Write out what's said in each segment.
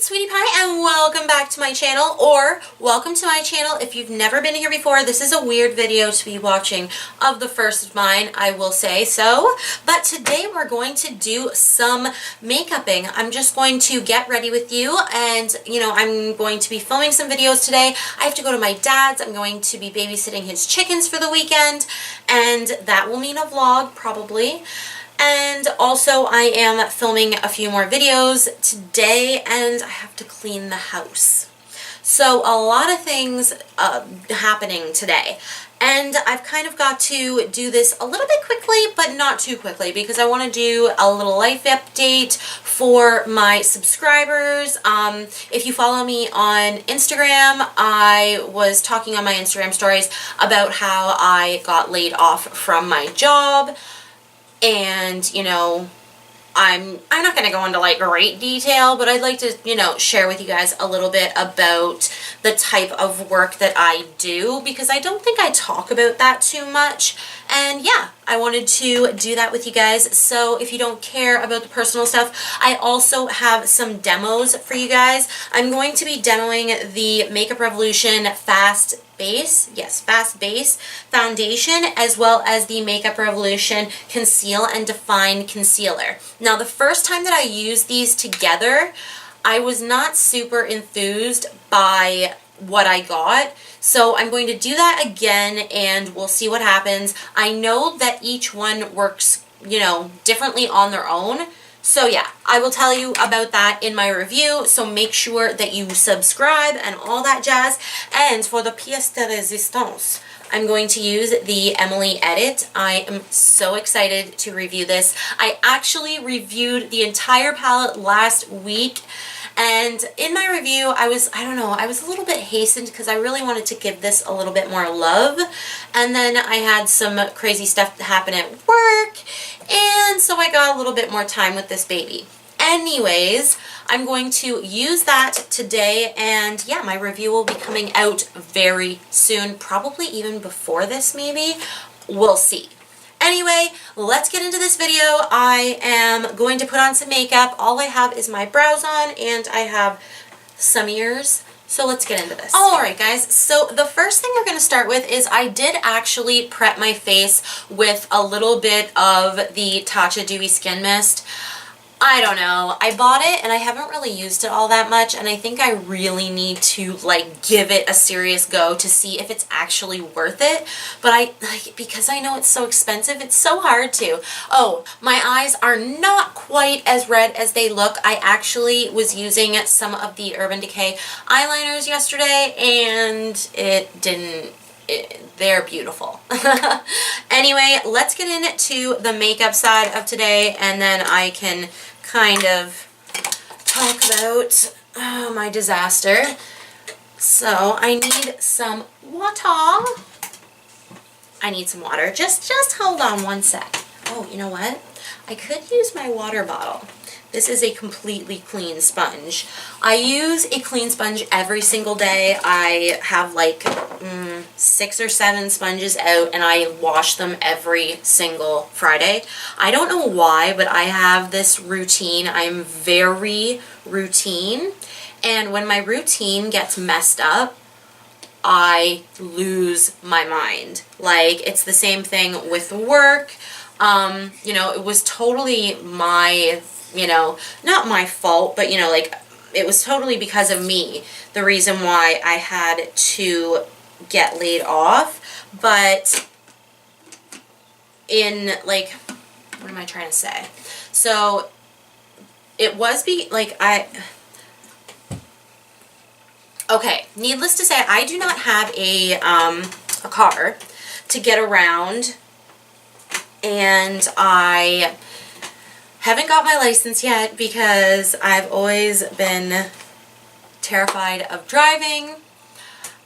Sweety Pie, and welcome back to my channel, or welcome to my channel if you've never been here before. This is a weird video to be watching, of the first of mine, I will say so. But today we're going to do some makeuping. I'm just going to get ready with you, and I'm going to be filming some videos today. I have to go to my dad's. I'm going to be babysitting his chickens for the weekend, and that will mean a vlog probably. And also I am filming a few more videos today, and I have to clean the house. So a lot of things happening today. And I've kind of got to do this a little bit quickly, but not too quickly, because I want to do a little life update for my subscribers. If you follow me on Instagram, I was talking on my Instagram stories about how I got laid off from my job. And, I'm not going to go into like great detail, but I'd like to, share with you guys a little bit about the type of work that I do, because I don't think I talk about that too much. And yeah, I wanted to do that with you guys. So if you don't care about the personal stuff, I also have some demos for you guys. I'm going to be demoing the Makeup Revolution Fast Base Foundation, as well as the Makeup Revolution Conceal and Define Concealer. Now, the first time that I used these together, I was not super enthused by what I got. So I'm going to do that again, and we'll see what happens. I know that each one works, differently on their own. So yeah, I will tell you about that in my review, so make sure that you subscribe and all that jazz. And for the pièce de résistance, I'm going to use the Emily Edit. I am so excited to review this. I actually reviewed the entire palette last week, and in my review, I was a little bit hastened because I really wanted to give this a little bit more love. And then I had some crazy stuff happen at work, and so I got a little bit more time with this baby. Anyways, I'm going to use that today, and yeah, my review will be coming out very soon, probably even before this maybe. We'll see. Anyway, let's get into this video. I am going to put on some makeup. All I have is my brows on, and I have some ears. So let's get into this. Alright guys, so the first thing we're going to start with is I did actually prep my face with a little bit of the Tatcha Dewy Skin Mist. I don't know. I bought it and I haven't really used it all that much, and I think I really need to give it a serious go to see if it's actually worth it. But because I know it's so expensive, it's so hard to. Oh, my eyes are not quite as red as they look. I actually was using some of the Urban Decay eyeliners yesterday, and they're beautiful. Anyway, let's get into the makeup side of today, and then I can kind of talk about my disaster. So I need some water. Just hold on one sec. Oh, you know what? I could use my water bottle. This is a completely clean sponge. I use a clean sponge every single day. I have 6 or 7 sponges out, and I wash them every single Friday. I don't know why, but I have this routine. I'm very routine, and when my routine gets messed up, I lose my mind. It's the same thing with work. It was totally my not my fault, but it was totally because of me, the reason why I had to get laid off. But what am I trying to say? So it was okay, needless to say, I do not have a car to get around, and I haven't got my license yet because I've always been terrified of driving.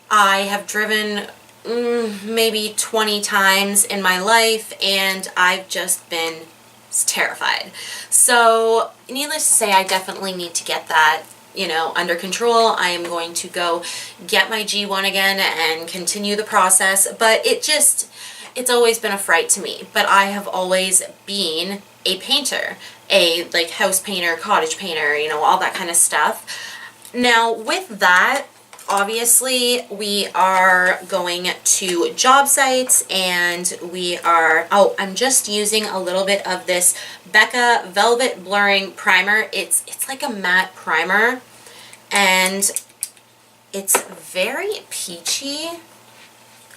I have driven maybe 20 times in my life, and I've just been terrified. So needless to say, I definitely need to get that under control. I am going to go get my G1 again and continue the process, but it's always been a fright to me. But I have always been a painter, a house painter, cottage painter, all that kind of stuff. Now with that, obviously we are going to job sites, and we are, oh, I'm just using a little bit of this Becca Velvet Blurring Primer. It's like a matte primer, and it's very peachy.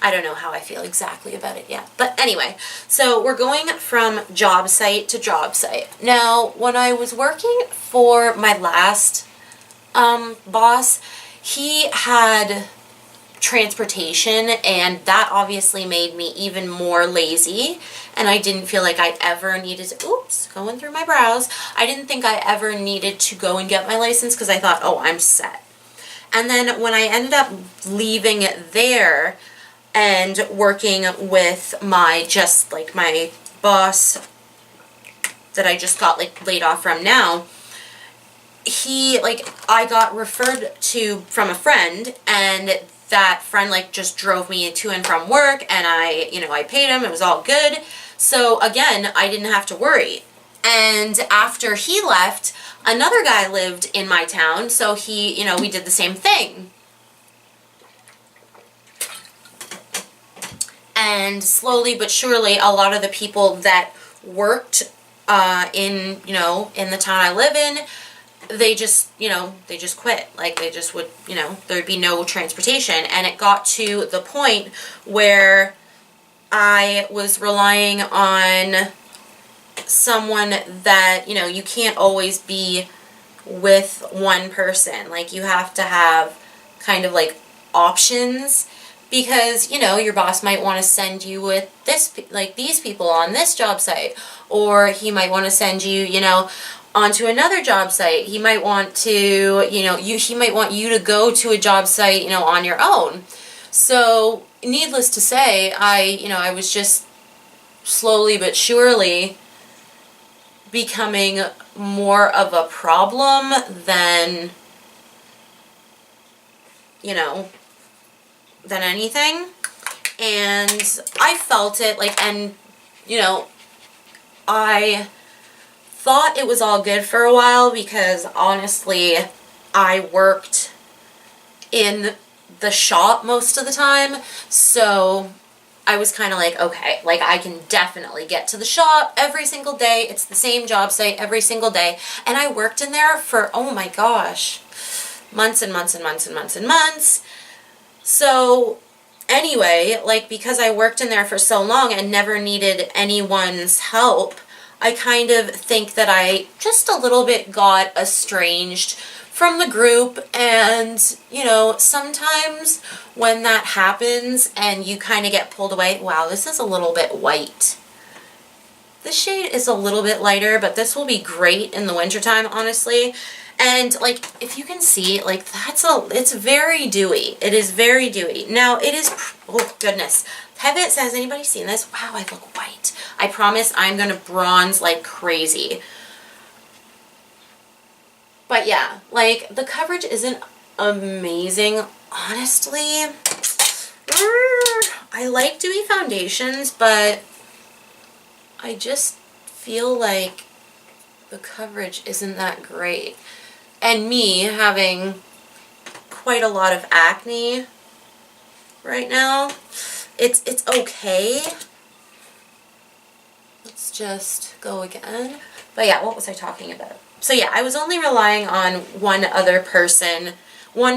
I don't know how I feel exactly about it yet. But anyway, so we're going from job site to job site. Now, when I was working for my last boss, he had transportation, and that obviously made me even more lazy, and I didn't feel like I ever needed to, oops, going through my brows, I didn't think I ever needed to go and get my license because I thought, oh, I'm set. And then when I ended up leaving it there and working with my, just like my boss that I just got like laid off from now, he, like, I got referred to from a friend, and that friend like just drove me to and from work, and I, you know, I paid him, it was all good. So again, I didn't have to worry. And after he left, another guy lived in my town, so he, you know, we did the same thing. And slowly but surely, a lot of the people that worked in, you know, in the town I live in, they just, you know, they just quit. Like, they just would, you know, there'd be no transportation. And it got to the point where I was relying on someone that, you know, you can't always be with one person. Like, you have to have kind of like options, because, you know, your boss might want to send you with this, like these people on this job site, or he might want to send you, you know, onto another job site. He might want to, you know, he might want you to go to a job site, you know, on your own. So, needless to say, I was just slowly but surely becoming more of a problem than, you know, than anything. And I felt it, like, and, you know, I thought it was all good for a while, because honestly, I worked in the shop most of the time, so I was kind of like, okay, like, I can definitely get to the shop every single day. It's the same job site every single day. And I worked in there for, oh my gosh, months and months and months and months and months. So anyway, like, because I worked in there for so long and never needed anyone's help, I kind of think that I just a little bit got estranged from the group. And, you know, sometimes when that happens and you kind of get pulled away, wow, this is a little bit white. This shade is a little bit lighter, but this will be great in the wintertime, honestly. And, like, if you can see, like, it's very dewy. It is very dewy. Now, it is, oh, goodness. Has anybody seen this? Wow, I look white. I promise I'm going to bronze like crazy. But yeah, like, the coverage isn't amazing, honestly. I like dewy foundations, but I just feel like the coverage isn't that great. And me having quite a lot of acne right now, it's okay. Let's just go again. But yeah, what was I talking about? So yeah, I was only relying on one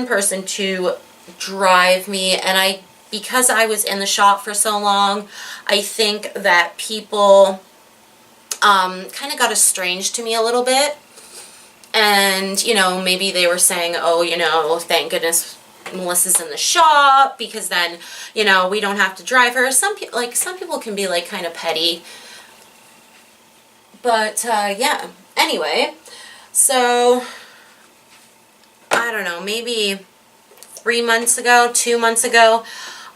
person to drive me, and because I was in the shop for so long, I think that people kind of got estranged to me a little bit. And, you know, maybe they were saying, oh, you know, thank goodness Melissa's in the shop, because then, you know, we don't have to drive her. Some people can be like kind of petty. But yeah, anyway, so I don't know, maybe 2 months ago,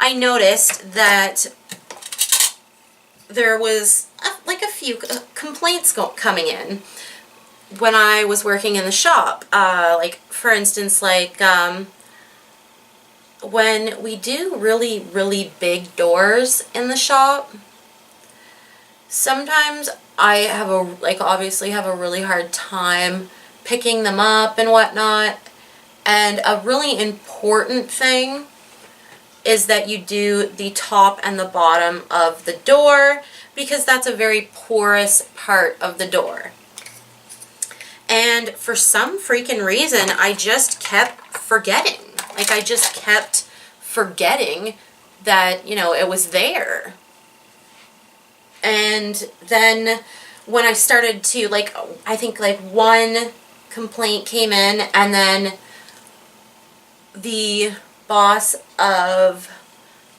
I noticed that there was like a few complaints coming in when I was working in the shop. Like, for instance, like, when we do really, really big doors in the shop, sometimes I obviously have a really hard time picking them up and whatnot. And a really important thing is that you do the top and the bottom of the door, because that's a very porous part of the door. And for some freaking reason, I just kept forgetting. Like, I just kept forgetting that, you know, it was there. And then when I started to, like, I think like one complaint came in, and then the boss of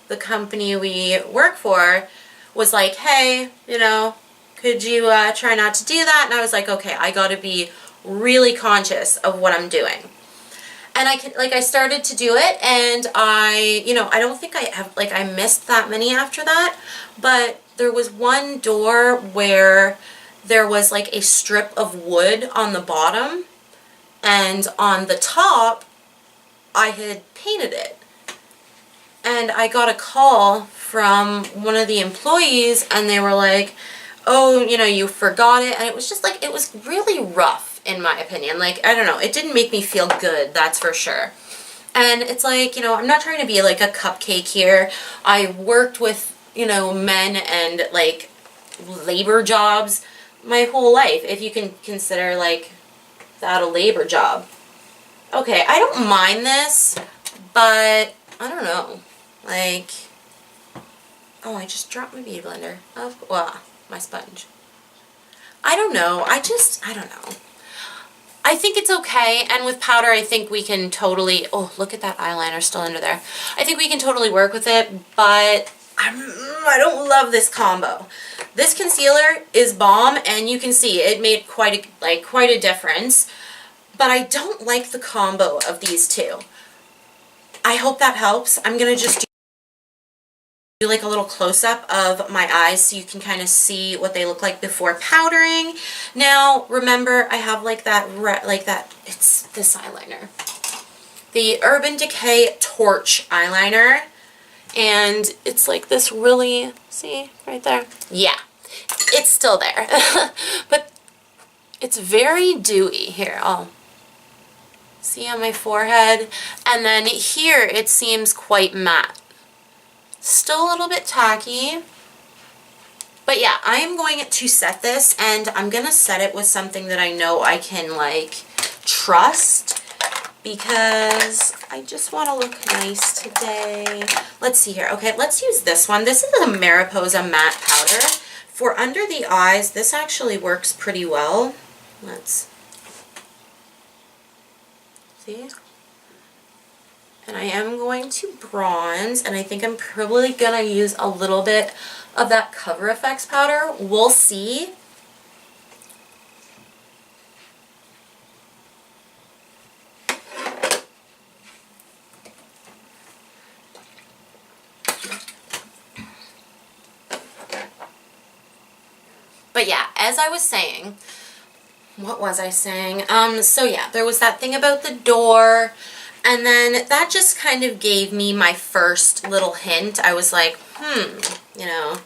the company we work for was like, hey, you know, could you try not to do that? And I was like, okay, I gotta be really conscious of what I'm doing. And I started to do it, and I don't think I have, like, I missed that many after that, but there was one door where there was like a strip of wood on the bottom, and on the top I had painted it. And I got a call from one of the employees, and they were like, oh, you know, you forgot it. And it was just like, it was really rough, in my opinion. Like, I don't know, it didn't make me feel good, that's for sure. And it's like, you know, I'm not trying to be like a cupcake here. I worked with, you know, men and like labor jobs my whole life, if you can consider like that a labor job. Okay, I don't mind this, but I don't know. Like, oh, I just dropped my beauty blender. Oh, well, my sponge. I don't know. I don't know. I think it's okay, and with powder, I think we can totally, oh, look at that eyeliner still under there. I think we can totally work with it, but I don't love this combo. This concealer is bomb, and you can see it made quite a difference, but I don't like the combo of these two. I hope that helps. I'm going to just do like a little close-up of my eyes so you can kind of see what they look like before powdering. Now, remember, I have like that, it's this eyeliner. The Urban Decay Torch eyeliner. And it's like this really, see, right there? Yeah, it's still there. But it's very dewy here. Oh, see on my forehead? And then here it seems quite matte. Still a little bit tacky. But yeah, I'm going to set this, and I'm going to set it with something that I know I can, like, trust, because I just want to look nice today. Let's see here. Okay, let's use this one. This is a Mariposa matte powder. For under the eyes, this actually works pretty well. Let's see. And I am going to bronze, and I think I'm probably going to use a little bit of that Cover FX powder. We'll see. But yeah, as I was saying, what was I saying? So yeah, there was that thing about the door, and then that just kind of gave me my first little hint. I was like, you know,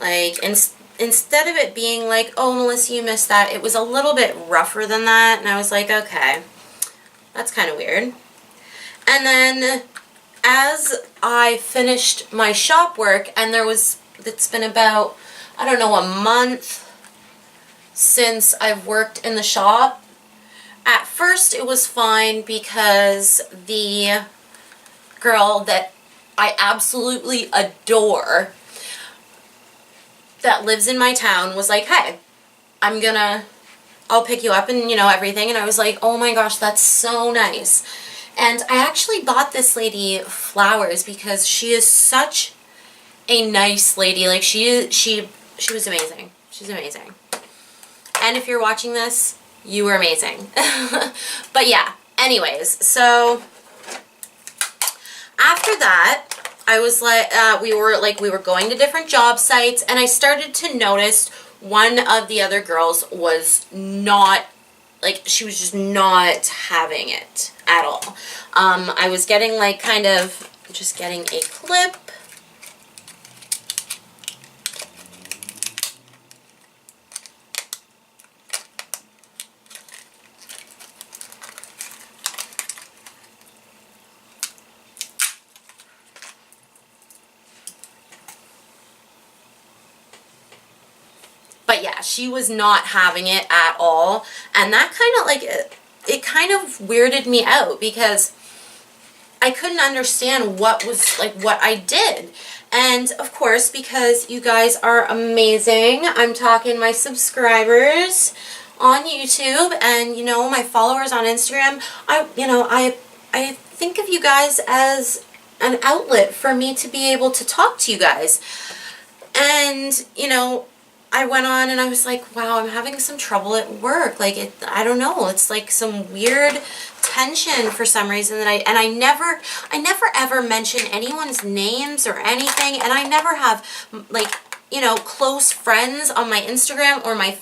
like, instead of it being like, oh, Melissa, you missed that, it was a little bit rougher than that, and I was like, okay, that's kind of weird. And then as I finished my shop work, and it's been about, I don't know, a month since I've worked in the shop. At first it was fine because the girl that I absolutely adore that lives in my town was like, hey, I'll pick you up and, you know, everything. And I was like, oh my gosh, that's so nice. And I actually bought this lady flowers because she is such a nice lady. Like, she was amazing. She's amazing. And if you're watching this, you were amazing. But yeah, anyways, so after that, I was like, we were going to different job sites, and I started to notice one of the other girls was not, like, she was just not having it at all. I was getting, like, kind of just getting a clip. But yeah, she was not having it at all. And that kind of like, it kind of weirded me out because I couldn't understand what was like what I did. And of course, because you guys are amazing, I'm talking my subscribers on YouTube and, you know, my followers on Instagram, I think of you guys as an outlet for me to be able to talk to you guys. And, you know, I went on and I was like, wow, I'm having some trouble at work. Like, I don't know, it's like some weird tension for some reason that I never ever mention anyone's names or anything, and I never have, like, you know, close friends on my Instagram or my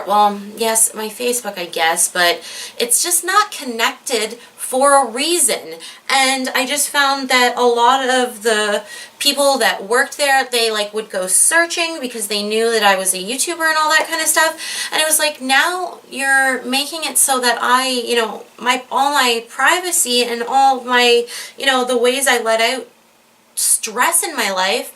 well, yes, my Facebook, I guess, but it's just not connected for a reason. And I just found that a lot of the people that worked there, they like would go searching because they knew that I was a YouTuber and all that kind of stuff. And it was like, now you're making it so that I, you know, all my privacy and all my, you know, the ways I let out stress in my life,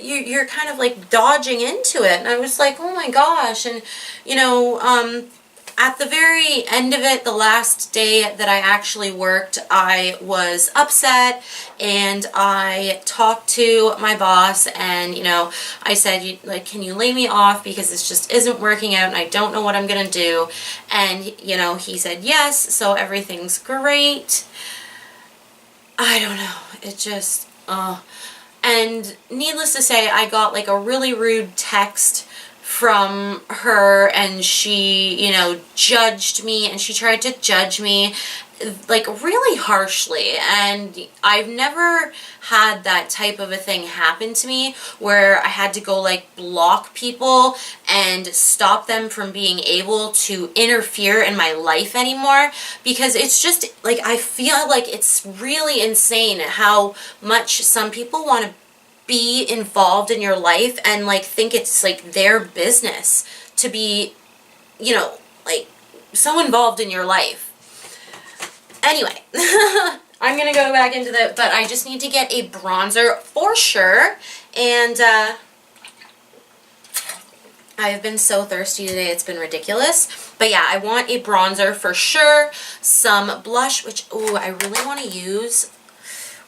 you're kind of like dodging into it. And I was like, oh my gosh. And, you know, at the very end of it, the last day that I actually worked, I was upset and I talked to my boss and, you know, I said, like, can you lay me off because this just isn't working out and I don't know what I'm going to do. And, you know, he said yes, so everything's great. I don't know. It just, and needless to say, I got like a really rude text from her, and she, you know, judged me, and she tried to judge me like really harshly. And I've never had that type of a thing happen to me where I had to go like block people and stop them from being able to interfere in my life anymore, because it's just like, I feel like it's really insane how much some people want to be involved in your life and like think it's like their business to be, you know, like so involved in your life. Anyway, I'm gonna go back into that, but I just need to get a bronzer for sure. And I've been so thirsty today, it's been ridiculous. But yeah, I want a bronzer for sure, some blush, which, ooh, I really want to use.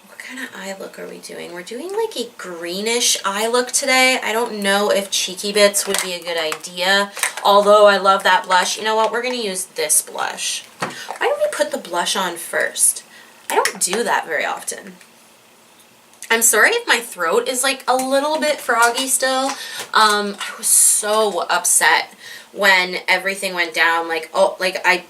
What kind of eye look are we doing? We're doing like a greenish eye look today. I don't know if Cheeky Bits would be a good idea, although I love that blush. You know what? We're going to use this blush. Why don't we put the blush on first? I don't do that very often. I'm sorry if my throat is like a little bit froggy still. I was so upset when everything went down. Like, oh, like I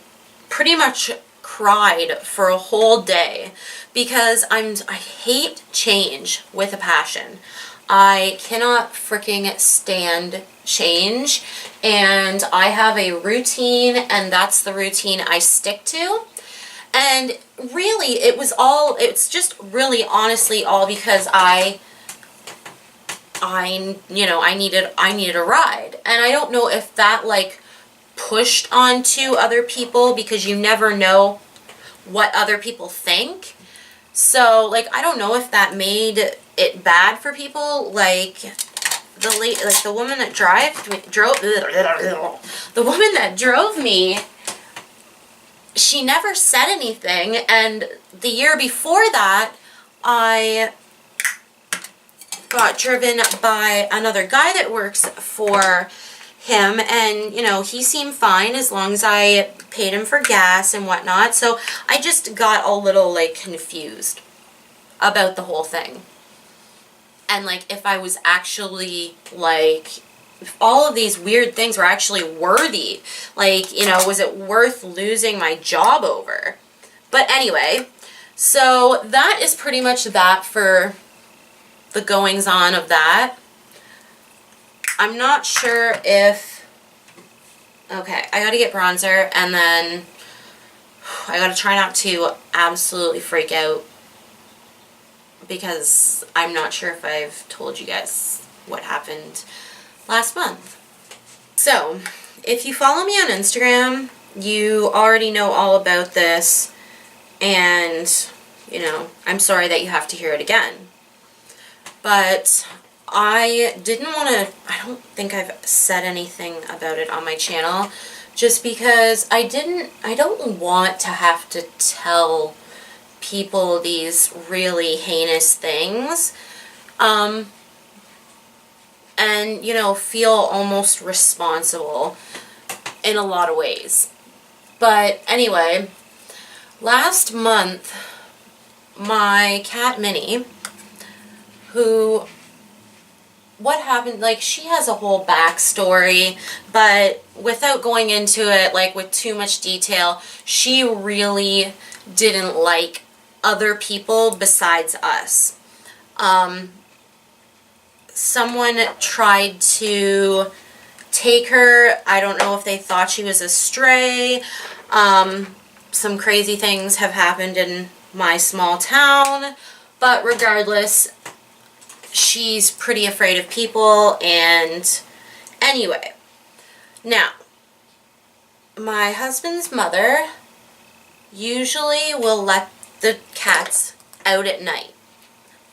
pretty much cried for a whole day because I hate change with a passion. I cannot freaking stand change, and I have a routine, and that's the routine I stick to. And really, it's just really honestly all because I needed a ride. And I don't know if that like pushed onto other people, because you never know what other people think. So like, I don't know if that made it bad for people. Like the woman that drove me, she never said anything. And the year before that, I got driven by another guy that works for him, and you know, he seemed fine as long as I paid him for gas and whatnot. So I just got a little like confused about the whole thing, and like if I was actually like, if all of these weird things were actually worthy, like, you know, was it worth losing my job over? But anyway, so that is pretty much that for the goings on of that. I'm not sure if, okay, I gotta get bronzer, and then I gotta try not to absolutely freak out, because I'm not sure if I've told you guys what happened last month. So, if you follow me on Instagram, you already know all about this, and, you know, I'm sorry that you have to hear it again. But I didn't want to, I don't think I've said anything about it on my channel, just because I don't want to have to tell people these really heinous things, and, you know, feel almost responsible in a lot of ways. But anyway, last month, my cat Minnie, who, what happened, like, she has a whole backstory, but without going into it, like, with too much detail, she really didn't like other people besides us. Someone tried to take her. I don't know if they thought she was a stray. Some crazy things have happened in my small town, but regardless, she's pretty afraid of people. And anyway, now, my husband's mother usually will let the cats out at night.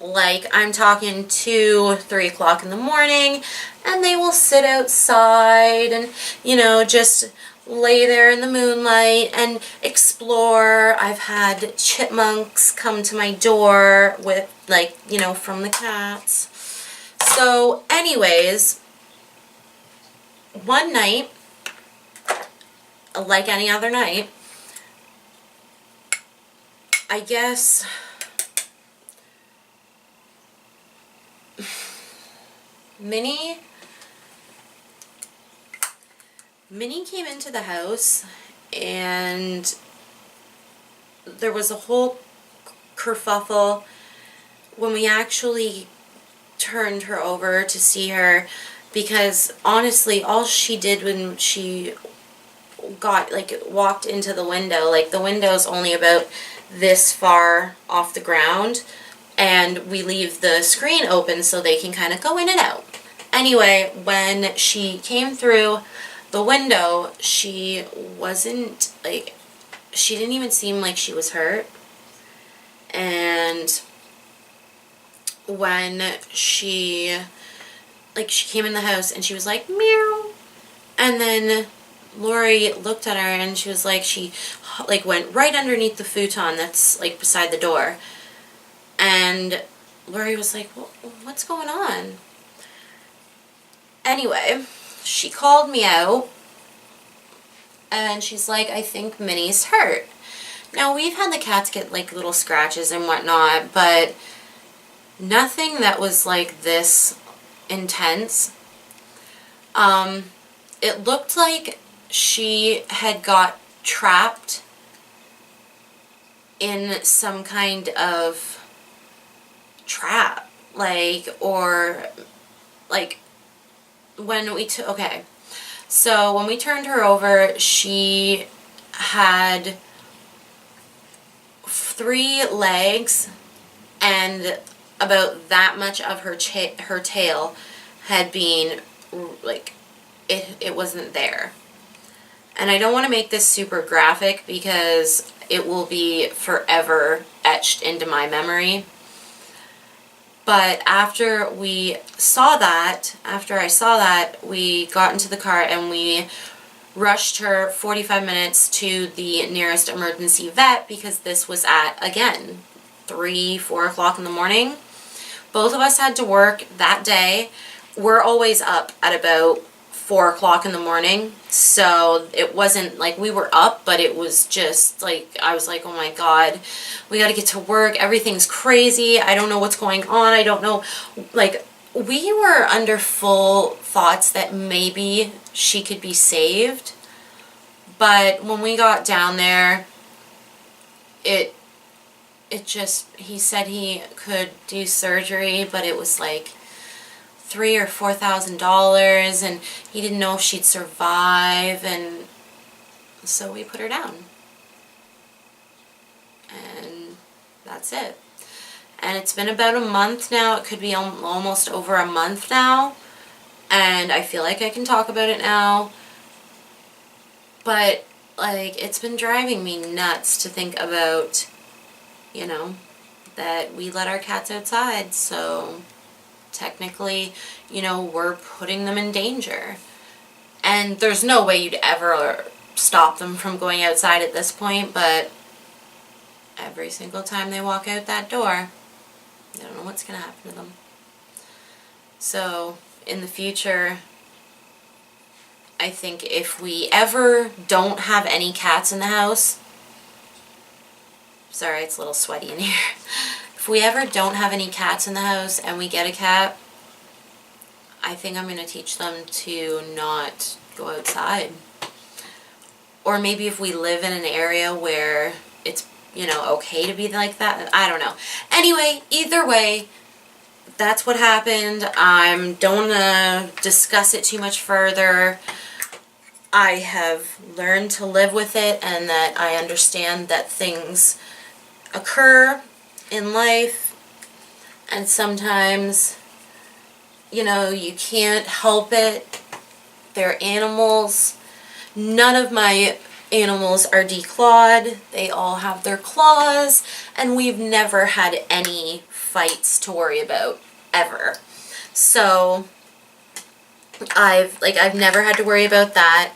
Like, I'm talking 2, 3 o'clock in the morning, and they will sit outside and, you know, just lay there in the moonlight and explore. I've had chipmunks come to my door with, like, you know, from the cats. So, anyways, one night, like any other night, I guess Minnie came into the house, and there was a whole kerfuffle when we actually turned her over to see her, because honestly, all she did when she walked into the window, like, the window's only about this far off the ground, and we leave the screen open so they can kind of go in and out. Anyway, when she came through the window, she wasn't, like, she didn't even seem like she was hurt. And when she came in the house and she was like, meow. And then Lori looked at her and she was like, she, like, went right underneath the futon that's, like, beside the door. And Lori was like, well, what's going on? Anyway, she called me out, and she's like, I think Minnie's hurt. Now, we've had the cats get, like, little scratches and whatnot, but nothing that was, like, this intense. It looked like she had got trapped in some kind of trap, like, or, like, when we okay, so when we turned her over, she had 3 legs, and about that much of her tail had been, like, it wasn't there. And I don't want to make this super graphic because it will be forever etched into my memory. But after I saw that, we got into the car and we rushed her 45 minutes to the nearest emergency vet, because this was at, again, 3, 4 o'clock in the morning. Both of us had to work that day. We're always up at about 4 o'clock in the morning, so it wasn't like we were up, but it was just like, I was like, oh my god, we gotta get to work, everything's crazy, I don't know what's going on, I don't know, like, we were under full thoughts that maybe she could be saved. But when we got down there, it just, he said he could do surgery, but it was like $3,000 or $4,000, and he didn't know if she'd survive, and so we put her down. And that's it. And it's been about a month now. It could be almost over a month now, and I feel like I can talk about it now. But, like, it's been driving me nuts to think about, you know, that we let our cats outside, so technically, you know, we're putting them in danger. And there's no way you'd ever stop them from going outside at this point, but every single time they walk out that door, you don't know what's going to happen to them. So, in the future, I think if we ever don't have any cats in the house, sorry, it's a little sweaty in here. If we ever don't have any cats in the house and we get a cat, I think I'm going to teach them to not go outside. Or maybe if we live in an area where it's, you know, okay to be like that. I don't know. Anyway, either way, that's what happened. I don't want to discuss it too much further. I have learned to live with it, and that I understand that things occur in life, and sometimes, you know, you can't help it. They're animals. None of my animals are declawed. They all have their claws, and we've never had any fights to worry about, ever. So I've never had to worry about that.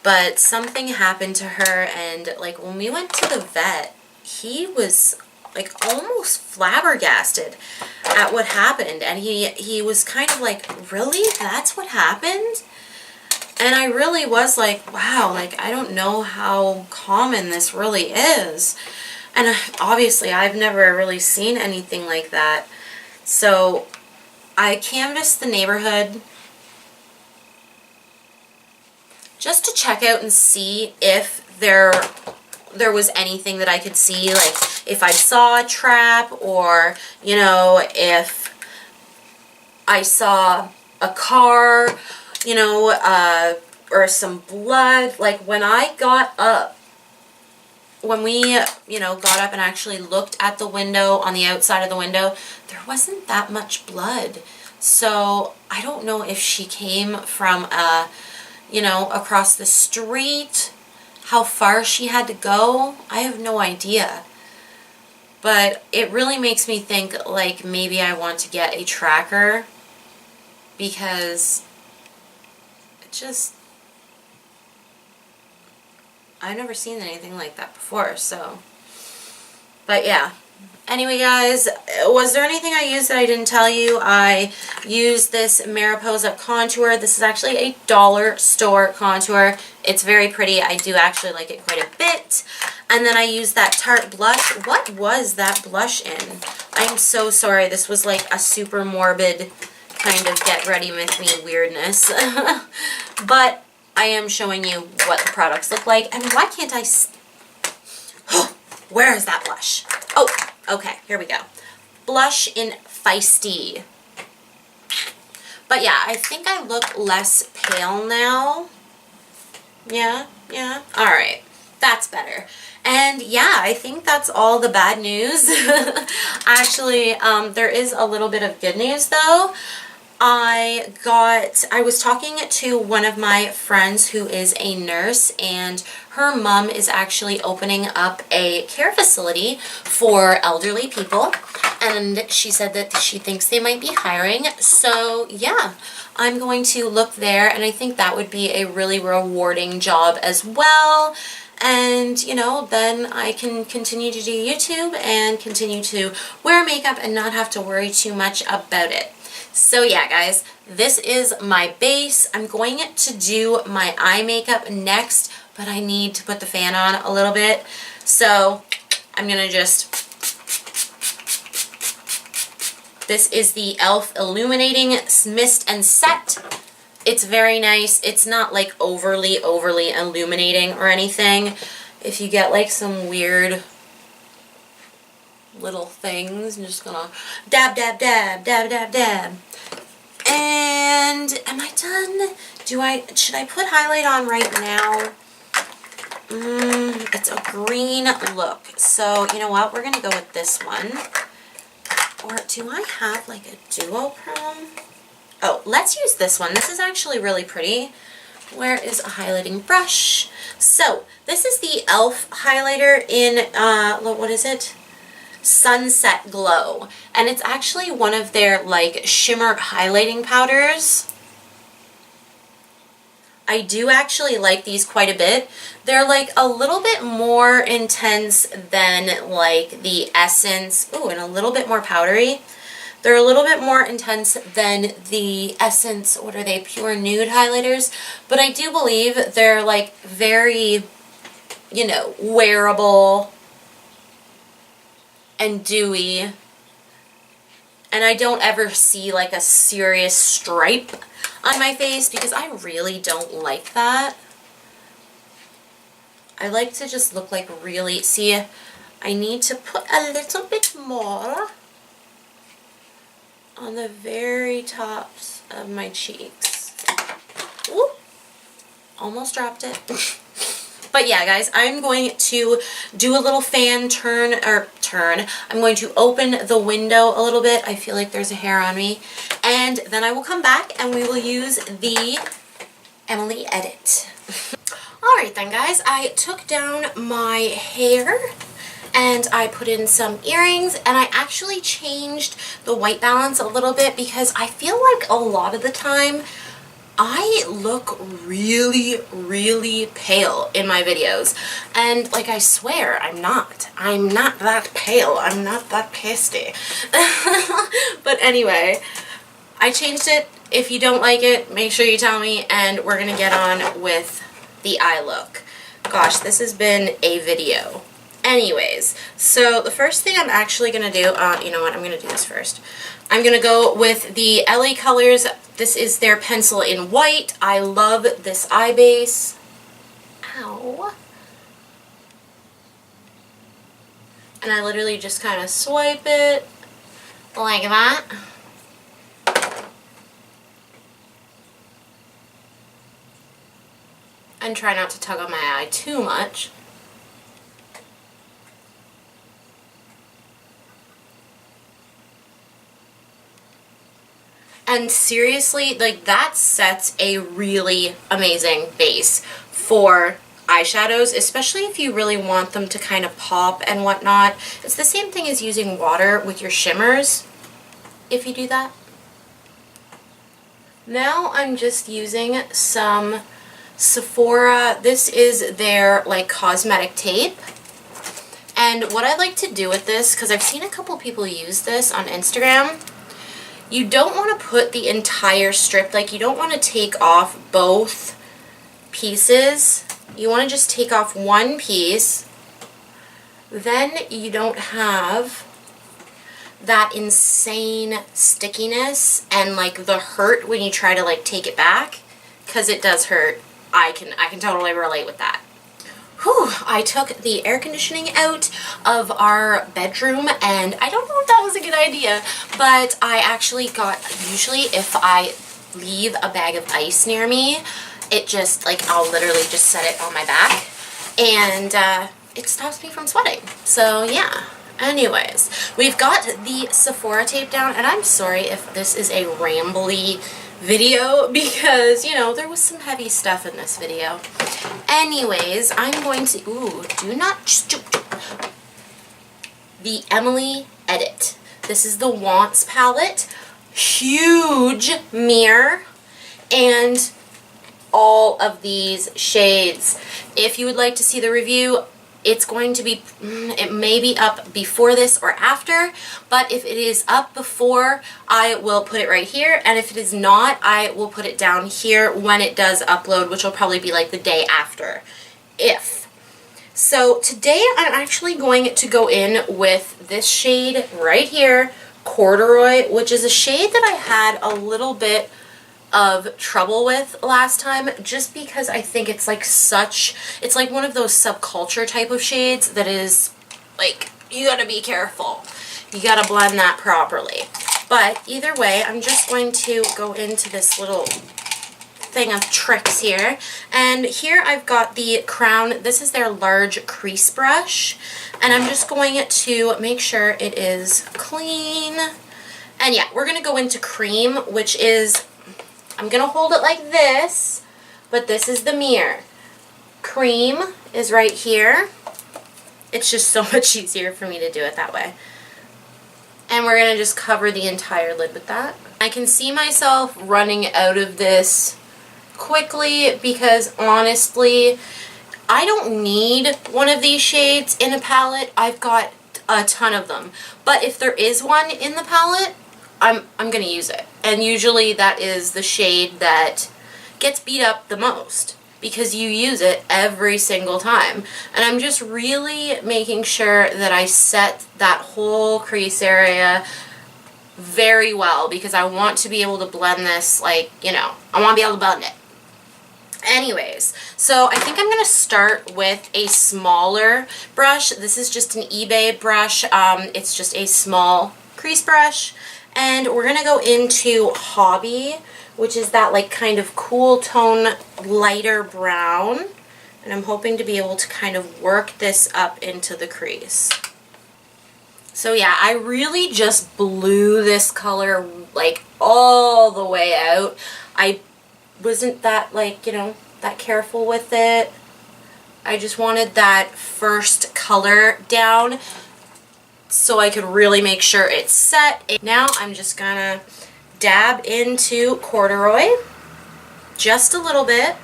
But something happened to her, and like when we went to the vet, he was like almost flabbergasted at what happened, and he was kind of like, really? That's what happened? And I really was like, wow, like I don't know how common this really is. And obviously I've never really seen anything like that. So I canvassed the neighborhood just to check out and see if there was anything that I could see, like if I saw a trap, or, you know, if I saw a car, you know, or some blood. Like when I got up, when we, you know, got up and actually looked at the window, on the outside of the window, there wasn't that much blood. So I don't know if she came from you know, across the street, how far she had to go. I have no idea. But it really makes me think like maybe I want to get a tracker, because it just, I've never seen anything like that before. So, but yeah. Anyway, guys, was there anything I used that I didn't tell you? I used this Mariposa contour. This is actually a dollar store contour. It's very pretty. I do actually like it quite a bit. And then I used that Tarte blush. What was that blush in? I'm so sorry. This was like a super morbid kind of get ready with me weirdness. But I am showing you what the products look like. And why can't I... Where is that blush? Oh, okay, here we go. Blush in Feisty. But yeah, I think I look less pale now. Yeah. Alright, that's better. And yeah, I think that's all the bad news. Actually, there is a little bit of good news though. I was talking to one of my friends who is a nurse, and her mom is actually opening up a care facility for elderly people, and she said that she thinks they might be hiring. So yeah, I'm going to look there, and I think that would be a really rewarding job as well. And, you know, then I can continue to do YouTube and continue to wear makeup and not have to worry too much about it. So yeah, guys, this is my base. I'm going to do my eye makeup next, but I need to put the fan on a little bit. So I'm going to just... This is the e.l.f. Illuminating Mist and Set. It's very nice. It's not like overly illuminating or anything. If you get like some weird little things, I'm just gonna dab, dab, dab, dab, dab, dab. And am I done? Should I put highlight on right now? It's a green look. So, you know what? We're gonna go with this one. Or do I have like a duochrome? Oh, let's use this one. This is actually really pretty. Where is a highlighting brush? So, this is the e.l.f. highlighter in, what is it? Sunset Glow, and it's actually one of their like shimmer highlighting powders. I do actually like these quite a bit. They're like a little bit more intense than like the Essence, ooh, and a little bit more powdery. They're a little bit more intense than the Essence, what are they, Pure Nude highlighters, but I do believe they're like very, you know, wearable and dewy, and I don't ever see like a serious stripe on my face because I really don't like that. I like to just look like really, see, I need to put a little bit more on the very tops of my cheeks. Ooh, almost dropped it. But yeah, guys, I'm going to do a little fan turn. I'm going to open the window a little bit. I feel like there's a hair on me. And then I will come back and we will use the Emily Edit. Alright then, guys, I took down my hair and I put in some earrings, and I actually changed the white balance a little bit because I feel like a lot of the time I look really, really pale in my videos, and like I swear I'm not that pale, I'm not that pasty. But anyway, I changed it. If you don't like it, make sure you tell me, and we're gonna get on with the eye look. Gosh, this has been a video. Anyways, so the first thing I'm actually going to do, you know what, I'm going to do this first. I'm going to go with the LA Colors. This is their pencil in white. I love this eye base. Ow. And I literally just kind of swipe it like that. And try not to tug on my eye too much. And seriously, like, that sets a really amazing base for eyeshadows, especially if you really want them to kind of pop and whatnot. It's the same thing as using water with your shimmers, if you do that. Now I'm just using some Sephora. This is their, like, cosmetic tape. And what I like to do with this, because I've seen a couple people use this on Instagram, you don't want to put the entire strip, like you don't want to take off both pieces. You want to just take off one piece. Then you don't have that insane stickiness and like the hurt when you try to like take it back, because it does hurt. I can totally relate with that. Whew, I took the air conditioning out of our bedroom, and I don't know if that was a good idea, but I actually got, usually if I leave a bag of ice near me, it just, like, I'll literally just set it on my back, and it stops me from sweating. So, yeah. Anyways, we've got the Sephora tape down, and I'm sorry if this is a rambly video because, you know, there was some heavy stuff in this video. Anyways, I'm going to, ooh, do not, the Emily Edit. This is the Wants palette. Huge mirror and all of these shades. If you would like to see the review, it's going to be, it may be up before this or after, but if it is up before, I will put it right here, and if it is not, I will put it down here when it does upload, which will probably be like the day after, if. So today I'm actually going to go in with this shade right here, Corduroy, which is a shade that I had a little bit of trouble with last time, just because I think it's like such, it's like one of those subculture type of shades that is like, you gotta be careful. You gotta blend that properly. But either way, I'm just going to go into this little thing of tricks here. And here I've got the Crown. This is their large crease brush. And I'm just going to make sure it is clean. And yeah, we're gonna go into Cream, which is, I'm going to hold it like this, but this is the mirror. Cream is right here. It's just so much easier for me to do it that way. And we're going to just cover the entire lid with that. I can see myself running out of this quickly because honestly, I don't need one of these shades in a palette. I've got a ton of them. But if there is one in the palette, I'm going to use it. And usually that is the shade that gets beat up the most because you use it every single time. And I'm just really making sure that I set that whole crease area very well because I want to be able to blend this, like, you know, I want to be able to blend it. Anyways, so I think I'm going to start with a smaller brush. This is just an eBay brush. It's just a small crease brush. And we're going to go into Hobby, which is that like kind of cool tone, lighter brown. And I'm hoping to be able to kind of work this up into the crease. So yeah, I really just blew this color like all the way out. I wasn't that, like, you know, that careful with it. I just wanted that first color down so I could really make sure it's set. Now I'm just gonna dab into corduroy just a little bit.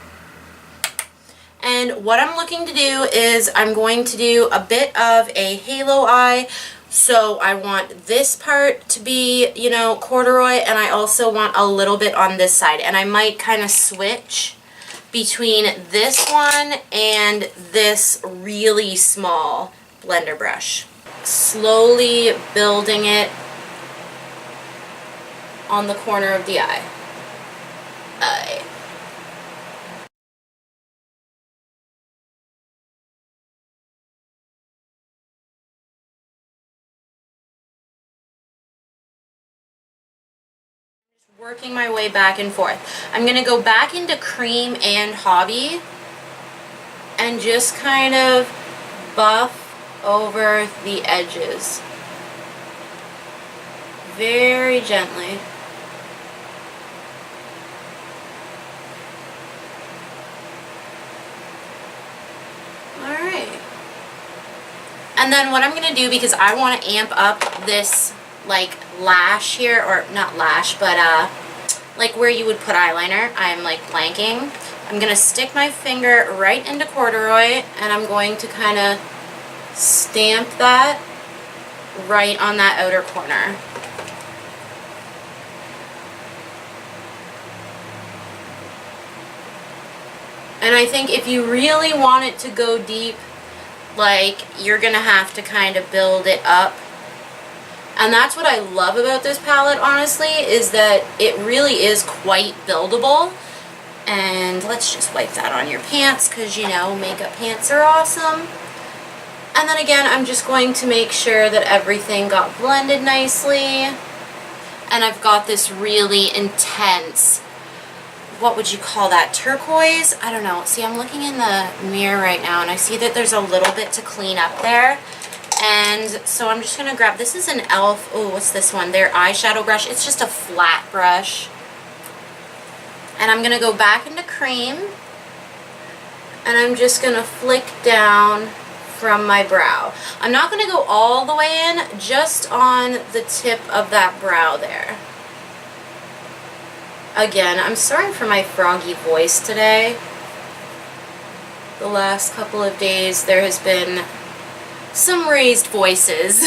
And what I'm looking to do is I'm going to do a bit of a halo eye. So I want this part to be, you know, corduroy, and I also want a little bit on this side. And I might kind of switch between this one and this really small blender brush. Slowly building it on the corner of the eye. Working my way back and forth. I'm going to go back into Cream and Hobby and just kind of buff over the edges. Very gently. Alright. And then what I'm going to do, because I want to amp up this like lash here, or not lash, but like where you would put eyeliner, I'm like blanking. I'm going to stick my finger right into corduroy and I'm going to kind of stamp that right on that outer corner. And I think if you really want it to go deep, like, you're going to have to kind of build it up. And that's what I love about this palette, honestly, is that it really is quite buildable. And let's just wipe that on your pants because, you know, makeup pants are awesome. And then again, I'm just going to make sure that everything got blended nicely. And I've got this really intense, what would you call that, turquoise? I don't know. See, I'm looking in the mirror right now and I see that there's a little bit to clean up there. And so I'm just going to grab, this is an e.l.f., oh, what's this one? Their eyeshadow brush. It's just a flat brush. And I'm going to go back into Cream. And I'm just going to flick down from my brow. I'm not going to go all the way in, just on the tip of that brow there. Again, I'm sorry for my froggy voice today. The last couple of days there has been some raised voices.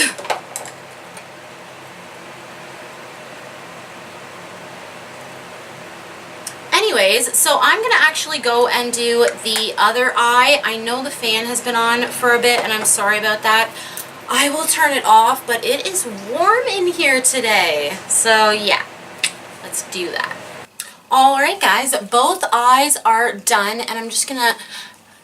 Anyways, so I'm going to actually go and do the other eye. I know the fan has been on for a bit and I'm sorry about that. I will turn it off, but it is warm in here today. So yeah, let's do that. Alright guys, both eyes are done and I'm just going to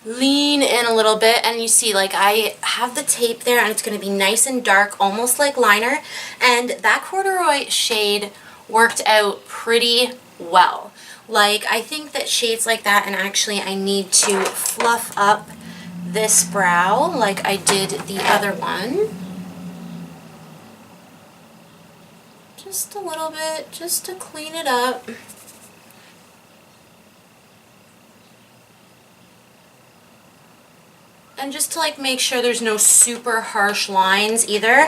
lean in a little bit, and you see, like, I have the tape there and it's going to be nice and dark, almost like liner, and that corduroy shade worked out pretty well. Like, I think that shades like that, and actually I need to fluff up this brow like I did the other one. Just a little bit, just to clean it up. And just to like make sure there's no super harsh lines either.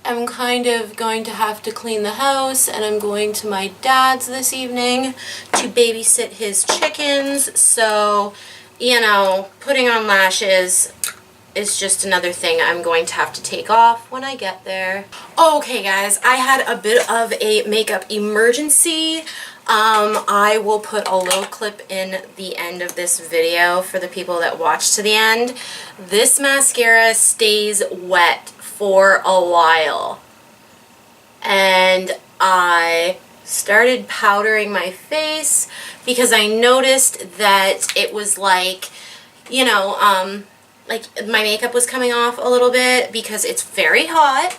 am kind of going to have to clean the house, and I'm going to my dad's this evening to babysit his chickens. So, you know, putting on lashes is just another thing I'm going to have to take off when I get there. Okay guys, I had a bit of a makeup emergency. I will put a little clip in the end of this video for the people that watch to the end. This mascara stays wet for a while, and I started powdering my face because I noticed that it was like, you know, like my makeup was coming off a little bit because it's very hot.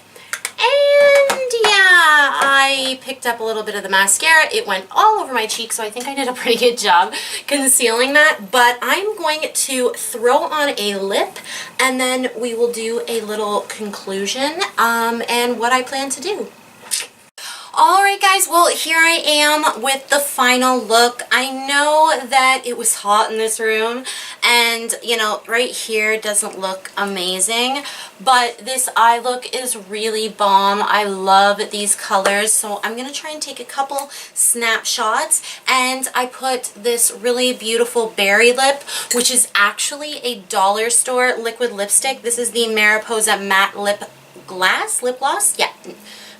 And yeah, I picked up a little bit of the mascara. It went all over my cheek, so I think I did a pretty good job concealing that. But I'm going to throw on a lip, and then we will do a little conclusion and what I plan to do. Alright guys, well here I am with the final look. I know that it was hot in this room, and you know, right here doesn't look amazing, but this eye look is really bomb. I love these colors, so I'm going to try and take a couple snapshots. And I put this really beautiful berry lip, which is actually a dollar store liquid lipstick. This is the Mariposa Matte Lip Gloss? Yeah.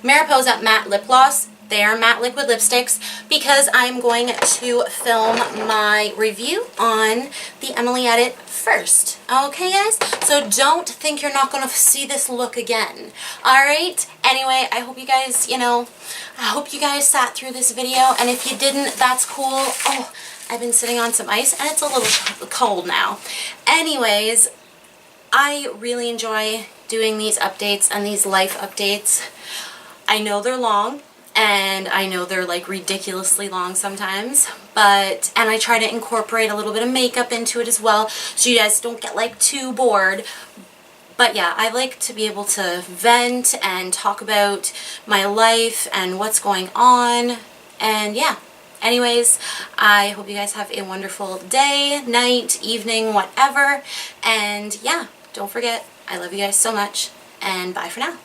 Mariposa Matte Lip Gloss. They are matte liquid lipsticks because I'm going to film my review on the Emily Edit first. Okay guys? So don't think you're not going to see this look again. Alright? Anyway, I hope you guys, you know, I hope you guys sat through this video, and if you didn't, that's cool. Oh, I've been sitting on some ice and it's a little cold now. Anyways, I really enjoy doing these updates and these life updates. I know they're long, and I know they're like ridiculously long sometimes, and I try to incorporate a little bit of makeup into it as well, so you guys don't get like too bored. But yeah, I like to be able to vent and talk about my life and what's going on, and yeah. Anyways, I hope you guys have a wonderful day, night, evening, whatever, and yeah, don't forget, I love you guys so much, and bye for now.